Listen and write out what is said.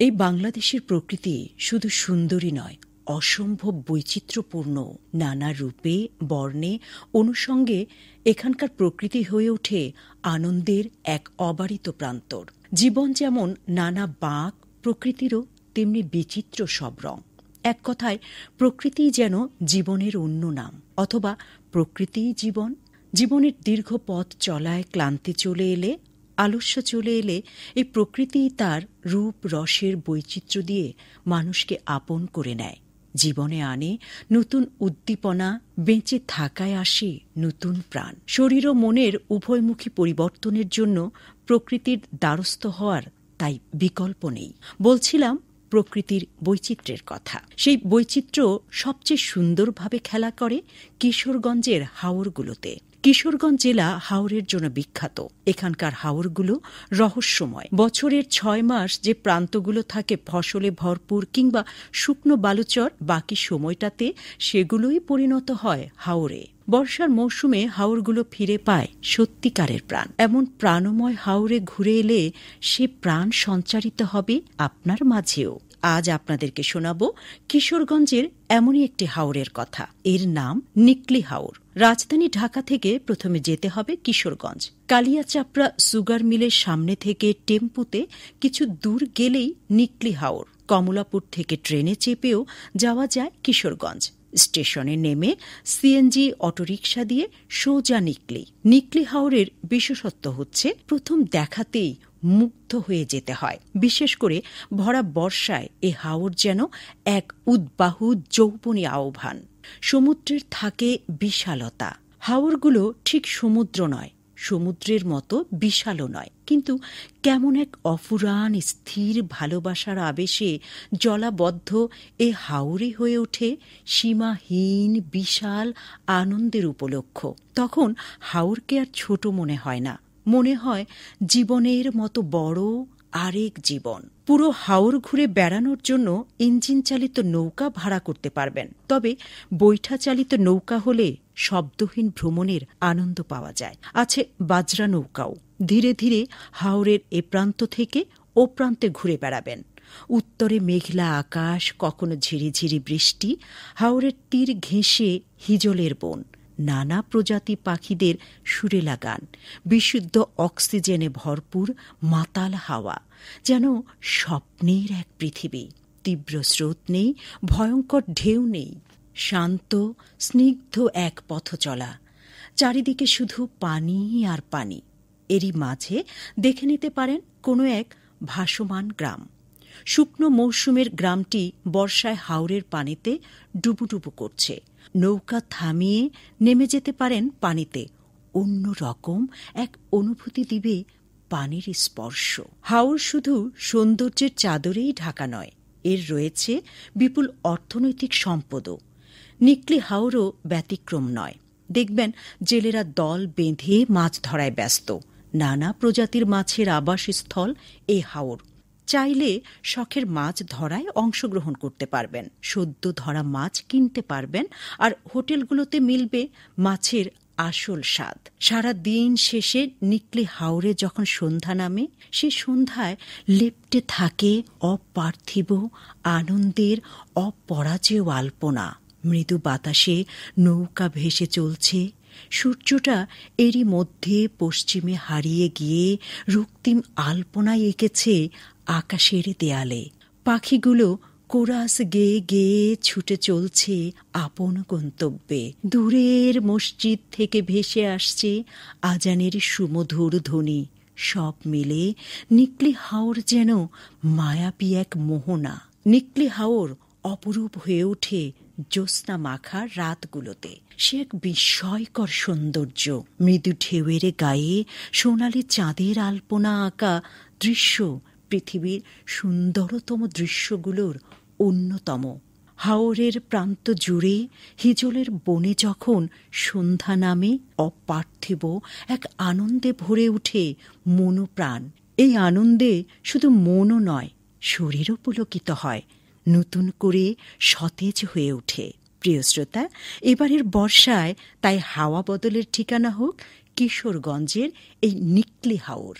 এই বাংলাদেশের প্রকৃতি শুধু সুন্দরী নয়, অসম্ভব বৈচিত্র্যপূর্ণ। নানা রূপে বর্ণে অনুষঙ্গে এখানকার প্রকৃতি হয়ে ওঠে আনন্দের এক অবারিত প্রান্তর। জীবন যেমন নানা বাঁক, প্রকৃতিরও তেমনি বিচিত্র সব রং। এক কথায় প্রকৃতি যেন জীবনের অন্য নাম, অথবা প্রকৃতিই জীবন। জীবনের দীর্ঘ পথ চলায় ক্লান্তি চলে এলে, আলস্য চলে এলে এই প্রকৃতিই তার রূপ রসের বৈচিত্র্য দিয়ে মানুষকে আপন করে নেয়, জীবনে আনে নতুন উদ্দীপনা, বেঁচে থাকায় আসে নতুন প্রাণ। শরীর ও মনের উভয়মুখী পরিবর্তনের জন্য প্রকৃতির দ্বারস্থ হওয়ার তাই বিকল্প নেই। বলছিলাম প্রকৃতির বৈচিত্র্যের কথা। সেই বৈচিত্র্য সবচেয়ে সুন্দরভাবে খেলা করে কিশোরগঞ্জের হাওরগুলোতে। কিশোরগঞ্জ জেলা হাওরের জন্য বিখ্যাত। এখানকার হাওরগুলো রহস্যময়। বছরের ৬ মাস যে প্রান্তগুলো থাকে ফসলে ভরপুর কিংবা শুকনো বালুচর, বাকি সময়টাতে সেগুলোই পরিণত হয় হাওরে। বর্ষার মৌসুমে হাওরগুলো ফিরে পায় সত্যিকারের প্রাণ। এমন প্রাণময় হাওরে ঘুরে এলে সে প্রাণ সঞ্চারিত হবে আপনার মাঝেও। আজ আপনাদেরকে শোনাব কিশোরগঞ্জের এমনই একটি হাওরের কথা। এর নাম নিকলি হাওর। রাজধানী ঢাকা থেকে প্রথমে যেতে হবে কিশোরগঞ্জ। কালিয়াচাপড়া সুগার মিলের সামনে থেকে টেম্পুতে কিছু দূর গেলেই নিকলি হাওর। কমলাপুর থেকে ট্রেনে চেপেও যাওয়া যায় কিশোরগঞ্জ। স্টেশনে নেমে সিএনজি অটোরিকশা দিয়ে সোজা নিকলি। নিকলি হাওরের বিশেষত্ব হচ্ছে প্রথম দেখাতেই মুগ্ধ হয়ে যেতে হয়। বিশেষ করে ভরা বর্ষায় এ হাওর যেন এক উদ্বাহু যৌবনী আহ্বান। সমুদ্রের থাকে বিশালতা। হাওরগুলো ঠিক সমুদ্র নয়, সমুদ্রের মতো বিশালও নয়, কিন্তু কেমন এক অফুরান স্থির ভালোবাসার আবেশে জলাবদ্ধ এ হাওরে হয়ে ওঠে সীমাহীন বিশাল আনন্দের উপলক্ষ। তখন হাওরকে আর ছোট মনে হয় না, মনে হয় জীবনের মতো বড় আরেক জীবন। পুরো হাওর ঘুরে বেড়ানোর জন্য ইঞ্জিন চালিত নৌকা ভাড়া করতে পারবেন। তবে বৈঠা চালিত নৌকা হলে শব্দহীন ভ্রমণের আনন্দ পাওয়া যায়। আছে বাজরা নৌকাও। ধীরে ধীরে হাওরের এ প্রান্ত থেকে ও প্রান্তে ঘুরে বেড়াবেন। উত্তরে মেঘলা আকাশ, কখনো ঝিরিঝিরি বৃষ্টি, হাওরের তীর ঘেঁষে হিজলের বন, নানা প্রজাতি পাখিদের সুরেলা গান, বিশুদ্ধ অক্সিজেনে ভরপুর মাতাল হাওয়া, যেন স্বপ্নের এক পৃথিবী। তীব্র স্রোত নেই, ভয়ঙ্কর ঢেউ নেই, শান্ত স্নিগ্ধ এক পথ চলা। চারিদিকে শুধু পানি আর পানি। এরই মাঝে দেখে নিতে পারেন কোনো এক ভাসমান গ্রাম। শুকনো মৌসুমের গ্রামটি বর্ষায় হাওরের পানিতে ডুবুডুবু করছে। নৌকা থামিয়ে নেমে যেতে পারেন পানিতে। অন্য রকম এক অনুভূতি দিবে পানির স্পর্শ। হাওর শুধু সৌন্দর্যের চাদরেই ঢাকা নয়, এর রয়েছে বিপুল অর্থনৈতিক সম্পদও। নিকলি হাওরও ব্যতিক্রম নয়। দেখবেন জেলেরা দল বেঁধে মাছ ধরায় ব্যস্ত। নানা প্রজাতির মাছের আবাসস্থল এ হাওর। চাইলে শখের মাছ ধরায় অংশগ্রহণ করতে পারবেন, সদ্য ধরা মাছ কিনতে পারবেন, আর হোটেলগুলোতে মিলবে মাছের আসল স্বাদ। সারা দিন শেষে নিকলি হাওরে যখন সন্ধ্যা নামে, সে সন্ধ্যায় লেপ্টে থাকে অপার্থিব আনন্দের অপরাজেয় আলপনা। মৃদু বাতাসে নৌকা ভেসে চলছে। সূর্যটা এরই মধ্যে পশ্চিমে হারিয়ে গিয়ে রক্তিম আলপনায় এঁকেছে আকাশের দেয়ালে। পাখিগুলো কোরাস গেয়ে গেয়ে ছুটে চলছে আপন গন্তব্যে। দূরের মসজিদ থেকে ভেসে আসছে আজানের সুমধুর ধ্বনি। সব মিলে নিকলি হাওর যেন মায়াবী এক মোহনা। নিকলি হাওর অপরূপ হয়ে ওঠে জ্যোৎস্না মাখা রাতগুলোতে। সে এক বিস্ময়কর সৌন্দর্য। মৃদু ঢেউয়ের গায়ে সোনালি চাঁদের আলপনা আঁকা দৃশ্য পৃথিবীর সুন্দরতম দৃশ্যগুলোর অন্যতম। হাওরের প্রান্ত জুড়ে হিজলের বনে যখন সন্ধ্যা নামে, অপার্থিব এক আনন্দে ভরে ওঠে মনোপ্রাণ। এই আনন্দে শুধু মনও নয়, শরীরও পুলকিত হয়, নতুন করে সতেজ হয়ে ওঠে। প্রিয় শ্রোতা, এবারের বর্ষায় তাই হাওয়া বদলের ঠিকানা হোক কিশোরগঞ্জের এই নিকলি হাওর।